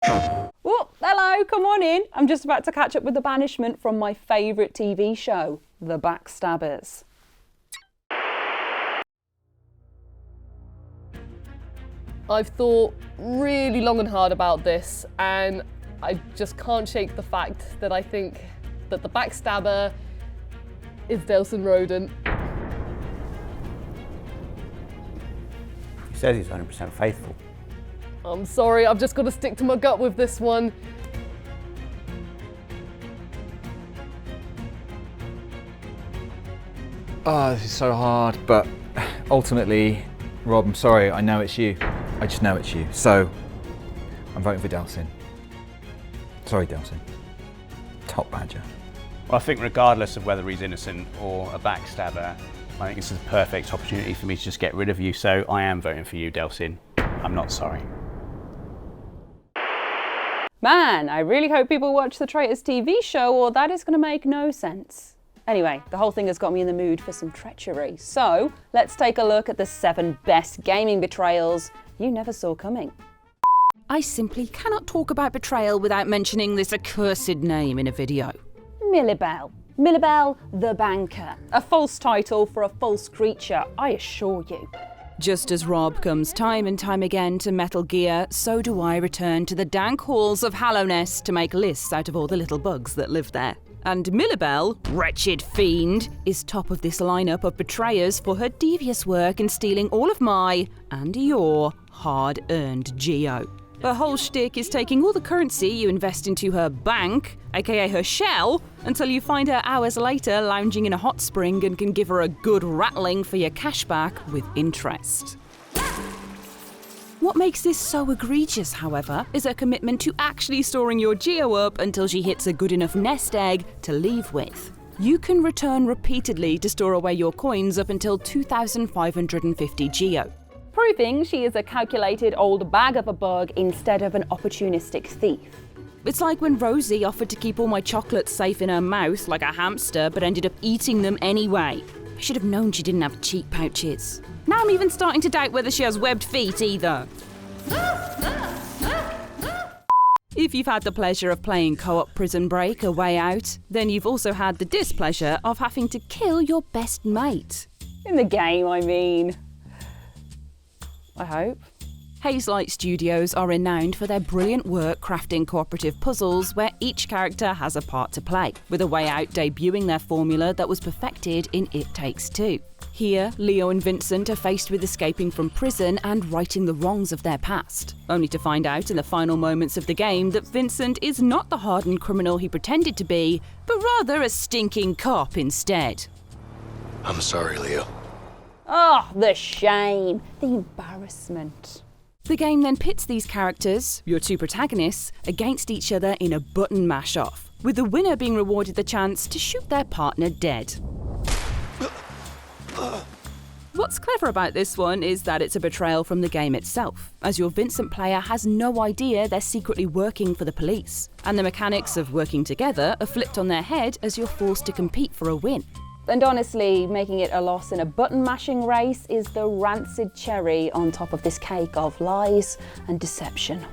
Oh, hello, come on in. I'm just about to catch up with the banishment from my favourite TV show, The Backstabbers. I've thought really long and hard about this, and I just can't shake the fact that I think that the Backstabber is Delson Rodent. He says he's 100% faithful. I'm sorry, I've just got to stick to my gut with this one. Oh, this is so hard, but ultimately, Rob, I'm sorry, I know it's you. I just know it's you. So, I'm voting for Delson. Sorry, Delson. Top badger. Well, I think regardless of whether he's innocent or a backstabber, I think this is a perfect opportunity for me to just get rid of you, so I am voting for you, Delson. I'm not sorry. Man, I really hope people watch the Traitors TV show or that is going to make no sense. Anyway, the whole thing has got me in the mood for some treachery. So, let's take a look at the 7 best gaming betrayals you never saw coming. I simply cannot talk about betrayal without mentioning this accursed name in a video. Milel. Milel the Banker. A false title for a false creature, I assure you. Just as Rob comes time and time again to Metal Gear, so do I return to the dank halls of Hallownest to make lists out of all the little bugs that live there. And Milel, wretched fiend, is top of this lineup of betrayers for her devious work in stealing all of my, and your, hard-earned geo. Her whole shtick is taking all the currency you invest into her bank, aka her shell, until you find her hours later lounging in a hot spring and can give her a good rattling for your cash back with interest. What makes this so egregious, however, is her commitment to actually storing your geo up until she hits a good enough nest egg to leave with. You can return repeatedly to store away your coins up until 2,550 geo. Proving she is a calculated old bag of a bug instead of an opportunistic thief. It's like when Rosie offered to keep all my chocolates safe in her mouth like a hamster but ended up eating them anyway. I should have known she didn't have cheek pouches. Now I'm even starting to doubt whether she has webbed feet either. If you've had the pleasure of playing co-op Prison Break A Way Out, then you've also had the displeasure of having to kill your best mate. In the game, I mean. I hope. Hazelight Studios are renowned for their brilliant work crafting cooperative puzzles where each character has a part to play, with A Way Out debuting their formula that was perfected in It Takes Two. Here, Leo and Vincent are faced with escaping from prison and righting the wrongs of their past, only to find out in the final moments of the game that Vincent is not the hardened criminal he pretended to be, but rather a stinking cop instead. I'm sorry, Leo. Oh, the shame, the embarrassment. The game then pits these characters, your 2 protagonists, against each other in a button mash-off, with the winner being rewarded the chance to shoot their partner dead. What's clever about this one is that it's a betrayal from the game itself, as your Vincent player has no idea they're secretly working for the police, and the mechanics of working together are flipped on their head as you're forced to compete for a win. And honestly, making it a loss in a button-mashing race is the rancid cherry on top of this cake of lies and deception.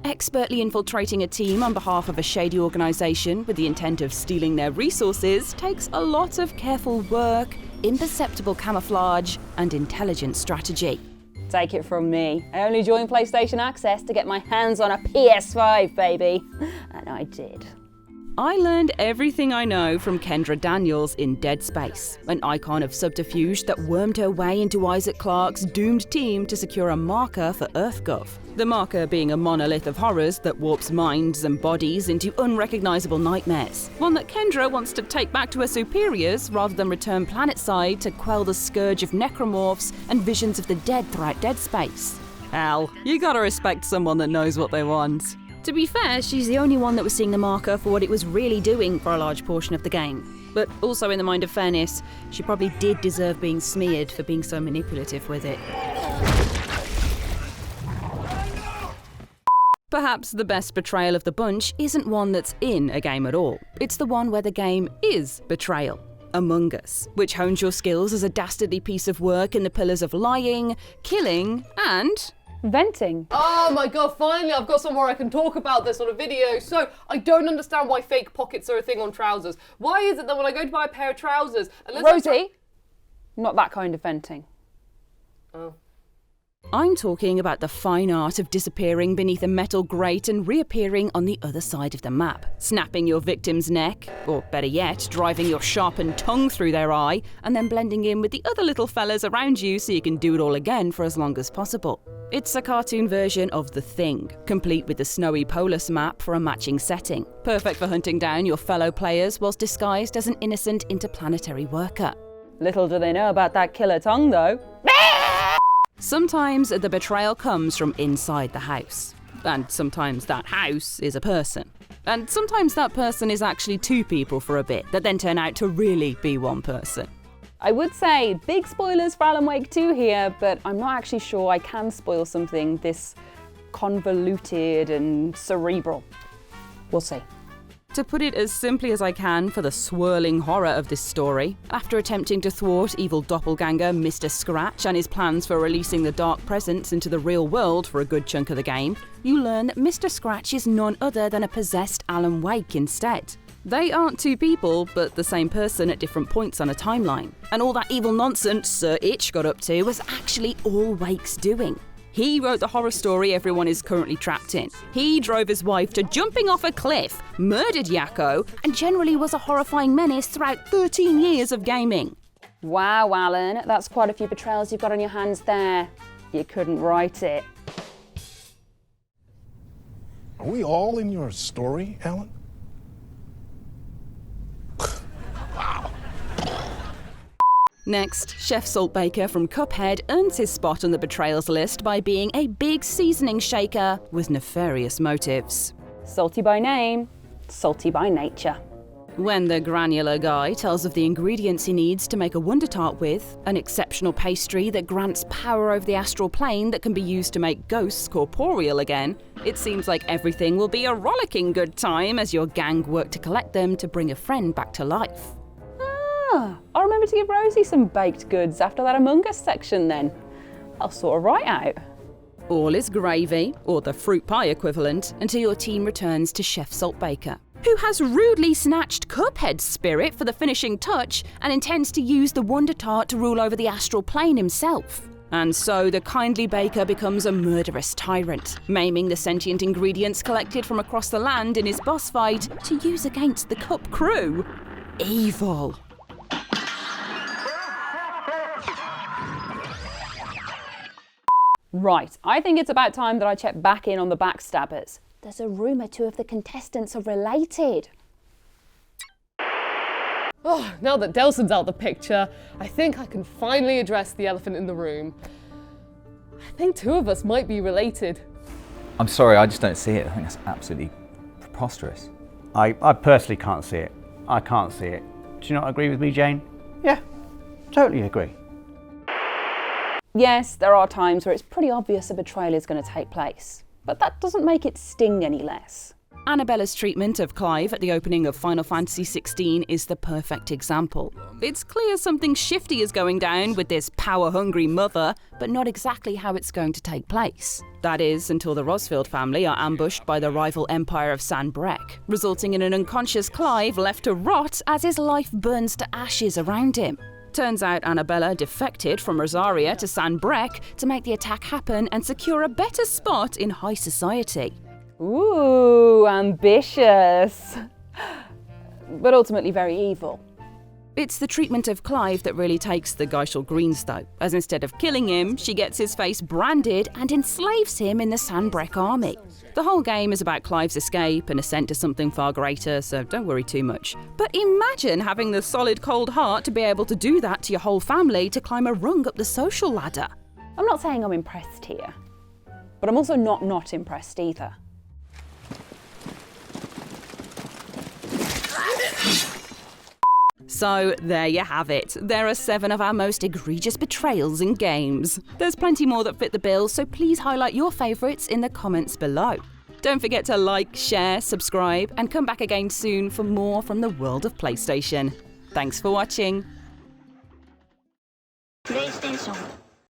Expertly infiltrating a team on behalf of a shady organisation with the intent of stealing their resources takes a lot of careful work, imperceptible camouflage, and intelligent strategy. Take it from me. I only joined PlayStation Access to get my hands on a PS5, baby. And I did. I learned everything I know from Kendra Daniels in Dead Space, an icon of subterfuge that wormed her way into Isaac Clarke's doomed team to secure a marker for EarthGov. The marker being a monolith of horrors that warps minds and bodies into unrecognisable nightmares. One that Kendra wants to take back to her superiors rather than return planetside to quell the scourge of necromorphs and visions of the dead throughout Dead Space. Hell, you gotta respect someone that knows what they want. To be fair, she's the only one that was seeing the marker for what it was really doing for a large portion of the game. But also in the mind of fairness, she probably did deserve being smeared for being so manipulative with it. Perhaps the best betrayal of the bunch isn't one that's in a game at all. It's the one where the game is betrayal. Among Us, which hones your skills as a dastardly piece of work in the pillars of lying, killing, and venting. Oh my god, finally I've got somewhere I can talk about this on a video. So, I don't understand why fake pockets are a thing on trousers. Why is it that when I go to buy a pair of trousers... Rosie, not that kind of venting. Oh. I'm talking about the fine art of disappearing beneath a metal grate and reappearing on the other side of the map, snapping your victim's neck, or better yet, driving your sharpened tongue through their eye, and then blending in with the other little fellas around you so you can do it all again for as long as possible. It's a cartoon version of The Thing, complete with the snowy Polus map for a matching setting, perfect for hunting down your fellow players whilst disguised as an innocent interplanetary worker. Little do they know about that killer tongue, though. Sometimes the betrayal comes from inside the house, and sometimes that house is a person. And sometimes that person is actually two people for a bit, that then turn out to really be one person. I would say big spoilers for Alan Wake 2 here, but I'm not actually sure I can spoil something this convoluted and cerebral. We'll see. To put it as simply as I can for the swirling horror of this story, after attempting to thwart evil doppelganger Mr. Scratch and his plans for releasing the dark presence into the real world for a good chunk of the game, you learn that Mr. Scratch is none other than a possessed Alan Wake instead. They aren't two people, but the same person at different points on a timeline. And all that evil nonsense Sir Itch got up to was actually all Wake's doing. He wrote the horror story everyone is currently trapped in. He drove his wife to jumping off a cliff, murdered Yakko, and generally was a horrifying menace throughout 13 years of gaming. Wow, Alan, that's quite a few betrayals you've got on your hands there. You couldn't write it. Are we all in your story, Alan? Next, Chef Saltbaker from Cuphead earns his spot on the Betrayals list by being a big seasoning shaker with nefarious motives. Salty by name, salty by nature. When the granular guy tells of the ingredients he needs to make a wonder tart with, an exceptional pastry that grants power over the astral plane that can be used to make ghosts corporeal again, it seems like everything will be a rollicking good time as your gang work to collect them to bring a friend back to life. I'll remember to give Rosie some baked goods after that Among Us section then. I'll sort her right out. All is gravy, or the fruit pie equivalent, until your team returns to Chef Saltbaker, who has rudely snatched Cuphead's spirit for the finishing touch and intends to use the Wonder Tart to rule over the astral plane himself. And so the kindly baker becomes a murderous tyrant, maiming the sentient ingredients collected from across the land in his boss fight to use against the Cup crew. Evil. Right, I think it's about time that I check back in on the Backstabbers. There's a rumour two of the contestants are related. Oh, now that Delson's out of the picture, I think I can finally address the elephant in the room. I think two of us might be related. I'm sorry, I just don't see it. I think that's absolutely preposterous. I personally can't see it. I can't see it. Do you not agree with me, Jane? Yeah, totally agree. Yes, there are times where it's pretty obvious a betrayal is going to take place, but that doesn't make it sting any less. Annabella's treatment of Clive at the opening of Final Fantasy XVI is the perfect example. It's clear something shifty is going down with this power-hungry mother, but not exactly how it's going to take place. That is, until the Rosfield family are ambushed by the rival empire of San Brek, resulting in an unconscious Clive left to rot as his life burns to ashes around him. Turns out Annabella defected from Rosaria to San Brek to make the attack happen and secure a better spot in high society. Ooh, ambitious. But ultimately very evil. It's the treatment of Clive that really takes the Geishel Greens though, as instead of killing him, she gets his face branded and enslaves him in the San Brek army. The whole game is about Clive's escape and ascent to something far greater, so don't worry too much. But imagine having the solid cold heart to be able to do that to your whole family to climb a rung up the social ladder. I'm not saying I'm impressed here, but I'm also not impressed either. So there you have it. There are 7 of our most egregious betrayals in games. There's plenty more that fit the bill, so please highlight your favourites in the comments below. Don't forget to like, share, subscribe, and come back again soon for more from the world of PlayStation. Thanks for watching. PlayStation